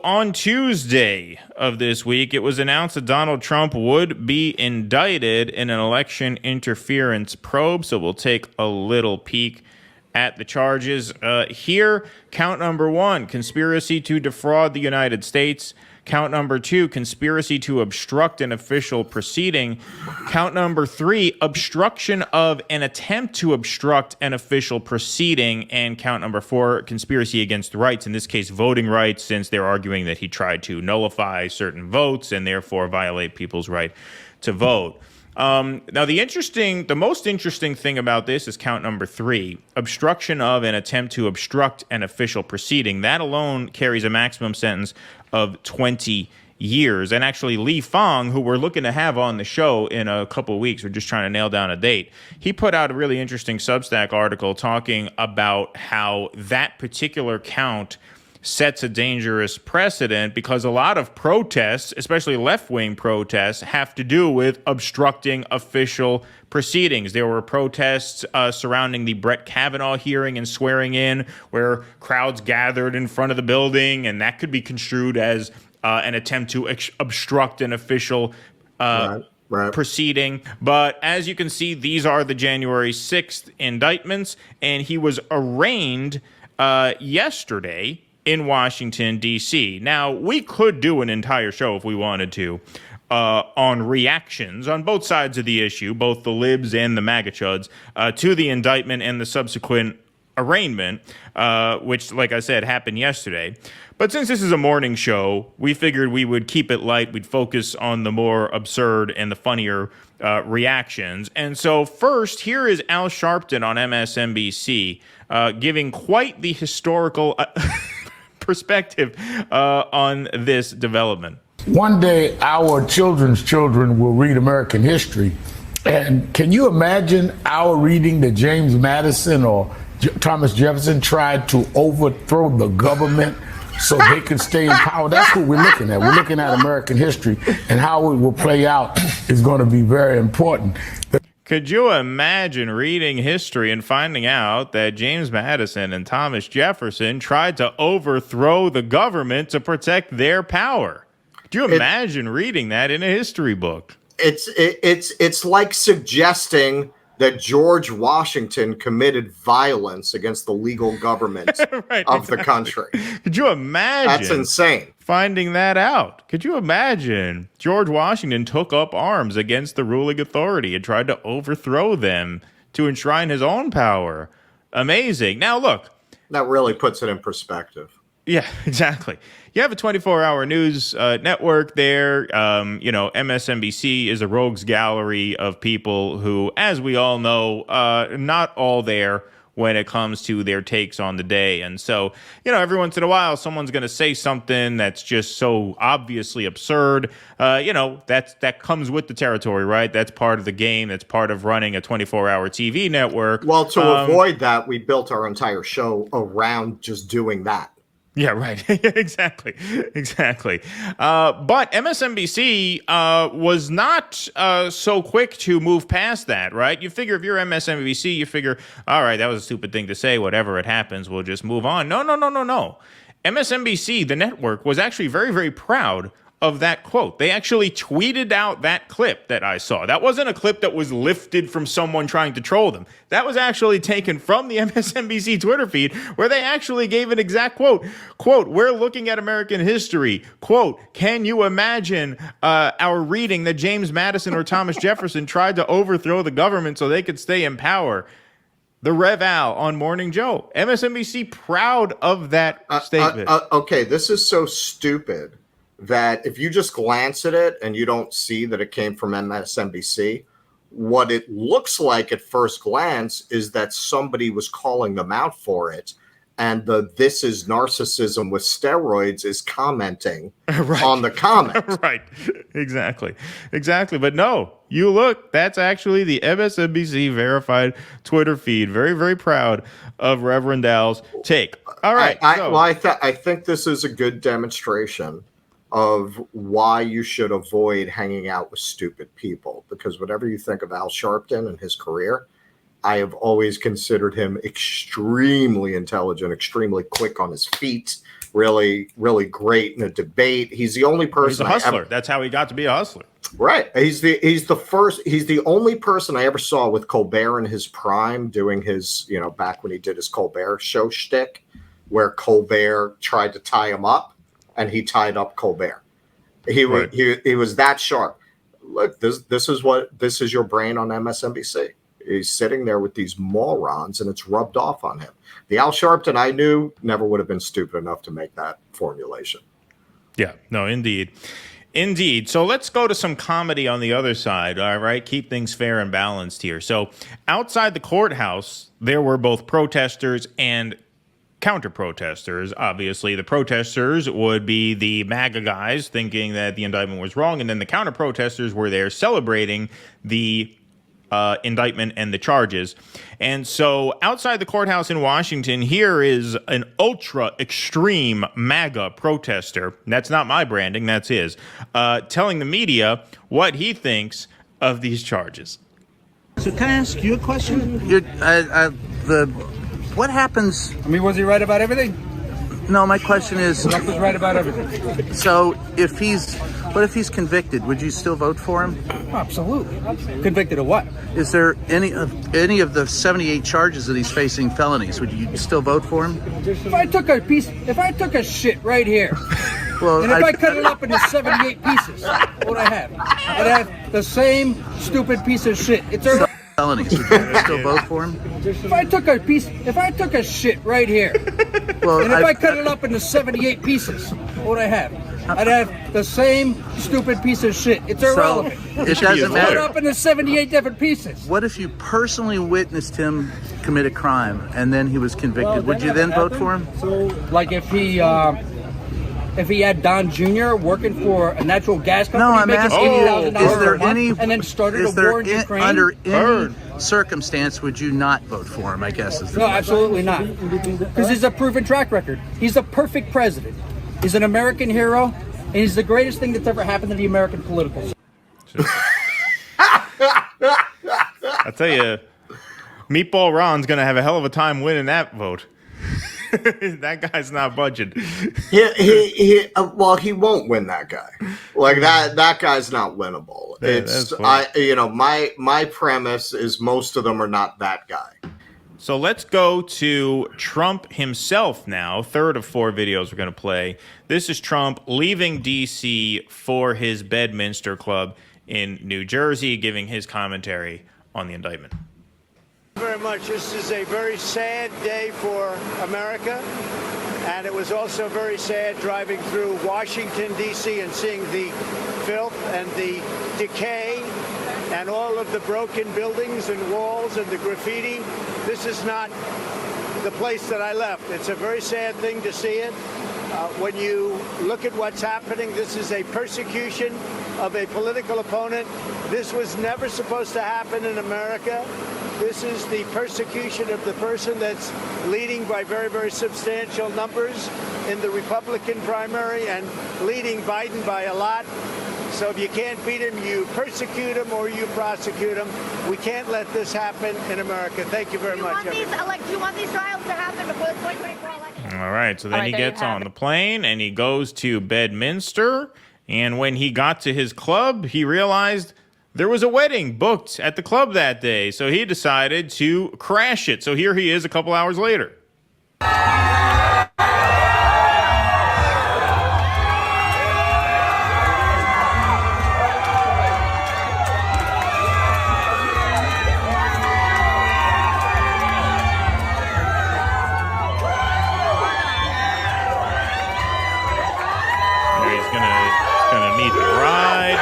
On Tuesday of this week, it was announced that Donald Trump would be indicted in an election interference probe. So we'll take a little peek at the charges. Here, count number 1, conspiracy to defraud the United States. Count number 2, conspiracy to obstruct an official proceeding. Count number 3, obstruction of an attempt to obstruct an official proceeding. And count number 4, conspiracy against rights, in this case, voting rights, since they're arguing that he tried to nullify certain votes and therefore violate people's right to vote. Now, the most interesting thing about this is count number 3, obstruction of an attempt to obstruct an official proceeding. That alone carries a maximum sentence of 20 years. And actually, Lee Fong, who we're looking to have on the show in a couple of weeks, we're just trying to nail down a date, he put out a really interesting Substack article talking about how that particular count sets a dangerous precedent because a lot of protests, especially left-wing protests, have to do with obstructing official proceedings. There were protests surrounding the Brett Kavanaugh hearing and swearing in where crowds gathered in front of the building, and that could be construed as an attempt to obstruct an official proceeding. But as you can see, these are the January 6th indictments, and he was arraigned yesterday in Washington, D.C. Now, we could do an entire show if we wanted to on reactions on both sides of the issue, both the libs and the MAGA chuds, to the indictment and the subsequent arraignment, which, like I said, happened yesterday. But since this is a morning show, we figured we would keep it light. We'd focus on the more absurd and the funnier reactions. And so first, here is Al Sharpton on MSNBC giving quite the historical perspective on this development. One day, our children's children will read American history. And can you imagine our reading that James Madison or Thomas Jefferson tried to overthrow the government so they could stay in power? That's what we're looking at. We're looking at American history, and how it will play out is going to be very important. Could you imagine reading history and finding out that James Madison and Thomas Jefferson tried to overthrow the government to protect their power? Could you imagine reading that in a history book? It's like suggesting that George Washington committed violence against the legal government of the country. Could you imagine? That's insane. Finding that out. Could you imagine George Washington took up arms against the ruling authority and tried to overthrow them to enshrine his own power? Amazing. Now, look. That really puts it in perspective. Yeah, exactly. You have a 24-hour news network there. MSNBC is a rogues gallery of people who, as we all know, not all there when it comes to their takes on the day. And so, every once in a while, someone's going to say something that's just so obviously absurd. That comes with the territory, right? That's part of the game. That's part of running a 24-hour TV network. Well, to avoid that, we built our entire show around just doing that. Yeah, right. Exactly. But MSNBC was not so quick to move past that, right? You figure if you're MSNBC, you figure, all right, that was a stupid thing to say. Whatever it happens, we'll just move on. No. MSNBC, the network, was actually very, very proud of that quote. They actually tweeted out that clip that I saw. That wasn't a clip that was lifted from someone trying to troll them. That was actually taken from the MSNBC Twitter feed, where they actually gave an exact quote. Quote, we're looking at American history. Quote, can you imagine our reading that James Madison or Thomas Jefferson tried to overthrow the government so they could stay in power? The Rev Al on Morning Joe. MSNBC proud of that statement. Okay, this is so stupid that if you just glance at it and you don't see that it came from MSNBC, what it looks like at first glance is that somebody was calling them out for it. And the "this is narcissism with steroids" is commenting on the comment. Right. Exactly. But no, you look, that's actually the MSNBC verified Twitter feed. Very, very proud of Reverend Al's take. All right. I think this is a good demonstration of why you should avoid hanging out with stupid people, because whatever you think of Al Sharpton and his career, I have always considered him extremely intelligent, extremely quick on his feet, really, really great in a debate. He's the only person. He's a hustler. That's how he got to be a hustler. Right. He's the only person I ever saw with Colbert in his prime doing his, back when he did his Colbert show shtick, where Colbert tried to tie him up and he tied up Colbert. He was that sharp. Look, this is your brain on MSNBC. He's sitting there with these morons and it's rubbed off on him. The Al Sharpton I knew never would have been stupid enough to make that formulation. Yeah, no, indeed. Indeed. So let's go to some comedy on the other side, all right? Keep things fair and balanced here. So outside the courthouse, there were both protesters and counter-protesters. Obviously, the protesters would be the MAGA guys thinking that the indictment was wrong, and then the counter-protesters were there celebrating the indictment and the charges. And so outside the courthouse in Washington, here is an ultra extreme MAGA protester. That's not my branding, that's his, telling the media what he thinks of these charges. So can I ask you a question? What happens? I mean, was he right about everything? No, my question is. Trump was right about everything. So what if he's convicted? Would you still vote for him? Absolutely. Convicted of what? Is there any of the 78 charges that he's facing felonies? Would you still vote for him? If I took a shit right here, Well, and if I cut it up into 78 pieces, what would I have? I'd have the same stupid piece of shit. It's a felonies. Would you still vote for him? If I took a shit right here, Well, and if I cut it up into 78 pieces, what would I have? I'd have the same stupid piece of shit. It's irrelevant. It doesn't Cut it matter. up into 78 different pieces. What if you personally witnessed him commit a crime and then he was convicted? Would you then vote for him? Like if he had Don Jr. working for a natural gas company, No, I'm making asking you, $80,000 is there a month, any, and then started is a there war in Ukraine? under any circumstance would you not vote for him, I guess is the No, question. absolutely not. Because he's a proven track record. He's a perfect president. He's an American hero, and he's the greatest thing that's ever happened to the American political system. I tell you, Meatball Ron's going to have a hell of a time winning that vote. That guy's not budging. He won't win that guy. Like that guy's not winnable. Yeah, My premise is most of them are not that guy. So let's go to Trump himself now. Third of 4 videos we're going to play. This is Trump leaving D.C. for his Bedminster Club in New Jersey, giving his commentary on the indictment. Very much. This is a very sad day for America, and it was also very sad driving through Washington, D.C. and seeing the filth and the decay and all of the broken buildings and walls and the graffiti. This is not the place that I left. It's a very sad thing to see it. When you look at what's happening, this is a persecution of a political opponent. This was never supposed to happen in America. This is the persecution of the person that's leading by very, very substantial numbers in the Republican primary and leading Biden by a lot. So if you can't beat him, you persecute him or you prosecute him. We can't let this happen in America. Thank you very much. Do you want these trials to happen before the 2024 election? All right, so then he gets on the plane and he goes to Bedminster. And when he got to his club, he realized there was a wedding booked at the club that day. So he decided to crash it. So here he is a couple hours later. He's gonna meet the bride.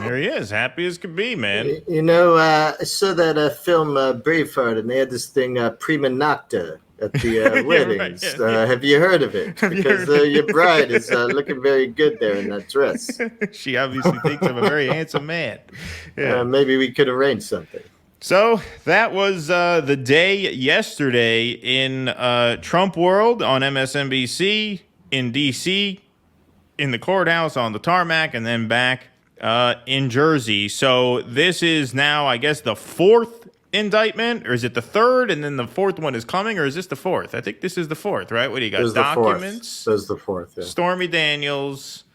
There he is, happy as could be, man. I saw that film Braveheart, and they had this thing prima nocta at the weddings. Yeah. Have you heard of it? Because your bride is looking very good there in that dress. She obviously thinks I'm a very handsome man. Yeah. Maybe we could arrange something. So that was the day yesterday in Trump world on MSNBC, in D.C., in the courthouse, on the tarmac, and then back in Jersey. So this is now, I guess, the fourth indictment, or is it the third, and then the fourth one is coming, or is this the fourth? I think this is the fourth, right? What do you got? This is the fourth. Documents. This is the fourth. Yeah. Stormy Daniels.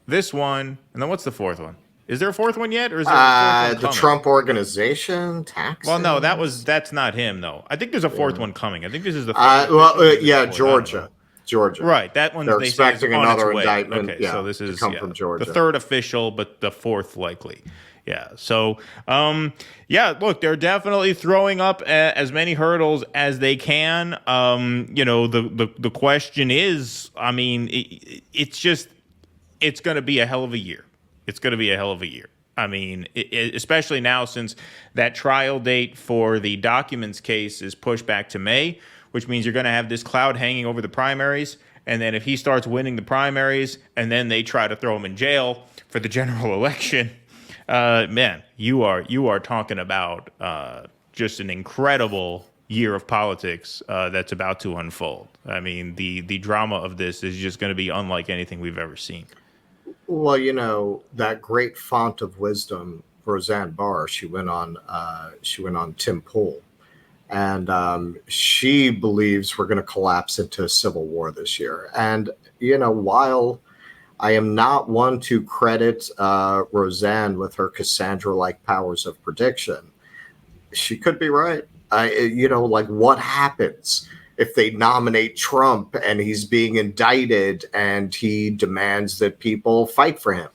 This one, and then what's the fourth one? Is there a fourth one yet, or is there a fourth one the coming? Trump Organization tax? Well, no, that's not him though. I think there's a fourth one coming. I think this is the fourth. Georgia. Right, that one. They're they say is expecting on another its way. indictment. Okay, Yeah, so this to is come from Georgia. The third official, but the fourth likely. Yeah. So, look, they're definitely throwing up as many hurdles as they can. The question is, I mean, it's going to be a hell of a year. It's going to be a hell of a year. I mean, especially now since that trial date for the documents case is pushed back to May, which means you're going to have this cloud hanging over the primaries. And then if he starts winning the primaries and then they try to throw him in jail for the general election, man, you are talking about just an incredible year of politics that's about to unfold. I mean, the drama of this is just going to be unlike anything we've ever seen. Well, that great font of wisdom, Roseanne Barr, she went on Tim Pool, and she believes we're going to collapse into a civil war this year. And while I am not one to credit Roseanne with her Cassandra-like powers of prediction, she could be right. What happens if they nominate Trump and he's being indicted and he demands that people fight for him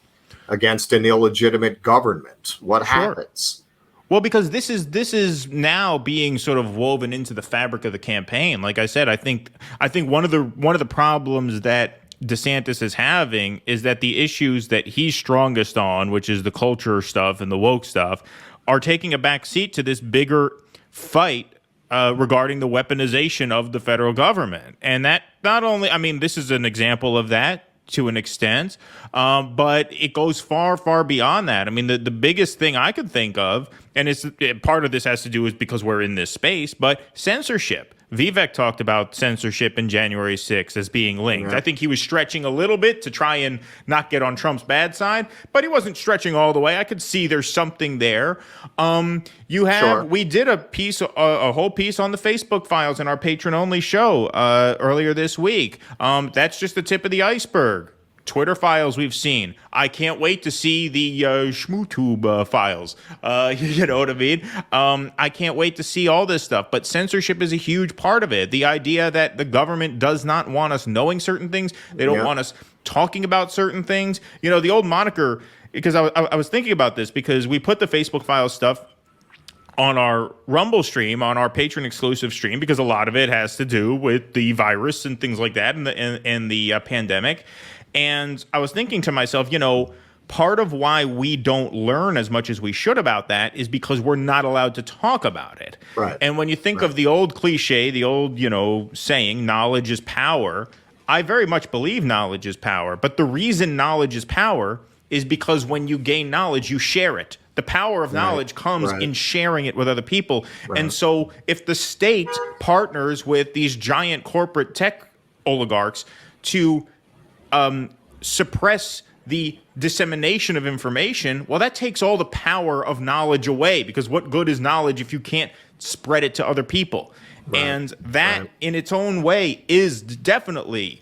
against an illegitimate government? What happens? Well, because this is now being sort of woven into the fabric of the campaign. Like I said, I think one of the problems that DeSantis is having is that the issues that he's strongest on, which is the culture stuff and the woke stuff, are taking a back seat to this bigger fight regarding the weaponization of the federal government. And that not only, I mean, this is an example of that to an extent, but it goes far, far beyond that. I mean, the biggest thing I could think of, and part of this has to do with because we're in this space, but censorship. Vivek talked about censorship in January 6th as being linked. Yeah. I think he was stretching a little bit to try and not get on Trump's bad side, but he wasn't stretching all the way. I could see there's something there. We did a whole piece on the Facebook files in our patron-only show earlier this week. That's just the tip of the iceberg. Twitter files we've seen. I can't wait to see the ShmooTube files. You know what I mean? I can't wait to see all this stuff. But censorship is a huge part of it. The idea that the government does not want us knowing certain things. They don't want us talking about certain things. The old moniker, because I was thinking about this because we put the Facebook files stuff on our Rumble stream, on our patron exclusive stream, because a lot of it has to do with the virus and things like that and the pandemic. And I was thinking to myself, part of why we don't learn as much as we should about that is because we're not allowed to talk about it. Right. And when you think of the old cliche, the old, saying, knowledge is power, I very much believe knowledge is power. But the reason knowledge is power is because when you gain knowledge, you share it. The power of knowledge comes in sharing it with other people. Right. And so if the state partners with these giant corporate tech oligarchs to suppress the dissemination of information, well, that takes all the power of knowledge away, because what good is knowledge if you can't spread it to other people? Right. And that in its own way is definitely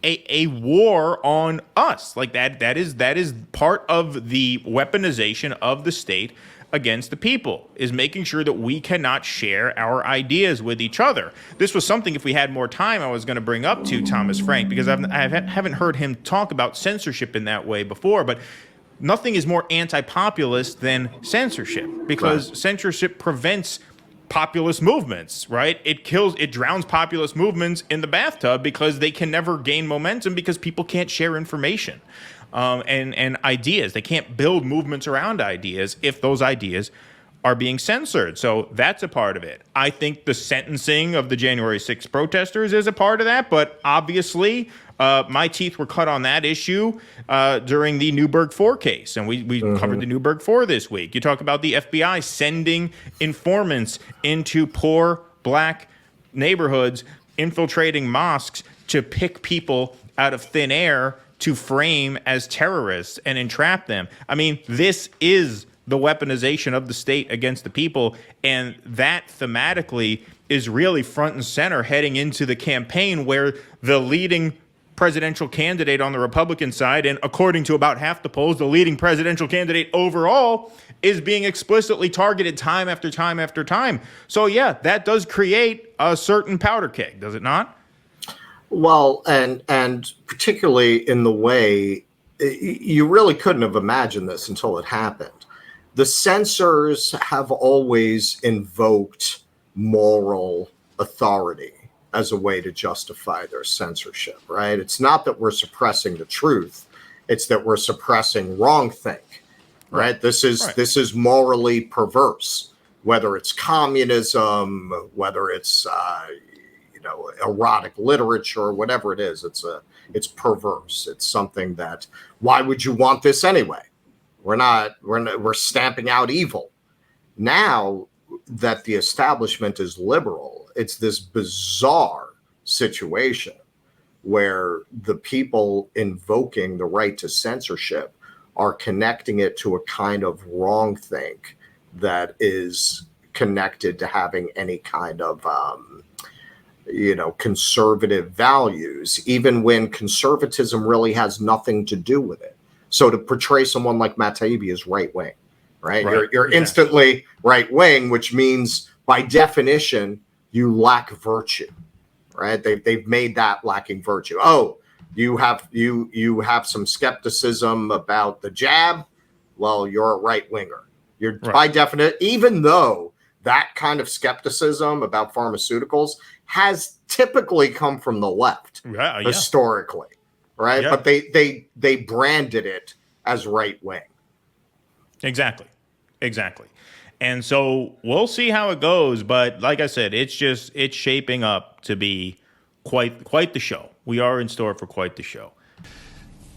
a war on us. Like that is part of the weaponization of the state against the people, is making sure that we cannot share our ideas with each other. This was something, if we had more time, I was going to bring up to Thomas Frank, because I haven't heard him talk about censorship in that way before, but nothing is more anti-populist than censorship, because censorship prevents populist movements, right? It drowns populist movements in the bathtub because they can never gain momentum because people can't share information. And ideas. They can't build movements around ideas if those ideas are being censored. So that's a part of it. I think the sentencing of the January 6th protesters is a part of that, but obviously my teeth were cut on that issue during the Newburgh 4 case, and we covered the Newburgh 4 this week. You talk about the FBI sending informants into poor black neighborhoods, infiltrating mosques to pick people out of thin air to frame as terrorists and entrap them. I mean, this is the weaponization of the state against the people, and that thematically is really front and center heading into the campaign, where the leading presidential candidate on the Republican side, and according to about half the polls, the leading presidential candidate overall, is being explicitly targeted time after time after time. So yeah, that does create a certain powder keg, does it not? Well, and particularly in the way you really couldn't have imagined this until it happened. The censors have always invoked moral authority as a way to justify their censorship, right? It's not that we're suppressing the truth, it's that we're suppressing wrongthink, right? This is morally perverse, whether it's communism, whether it's erotic literature, whatever it is. It's perverse. It's something that, why would you want this anyway? We're stamping out evil. Now that the establishment is liberal, it's this bizarre situation where the people invoking the right to censorship are connecting it to a kind of wrongthink that is connected to having any kind of conservative values, even when conservatism really has nothing to do with it. So to portray someone like Matt Taibbi as right wing, right? You're instantly right wing, which means by definition you lack virtue, right? They've made that lacking virtue. Oh, you have some skepticism about the jab. Well, you're a right winger. You're by definition, even though that kind of skepticism about pharmaceuticals has typically come from the left historically, right? But they branded it as right wing. Exactly. And so we'll see how it goes. But like I said, it's shaping up to be quite the show. We are in store for quite the show.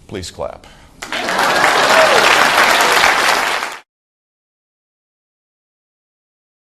Please clap.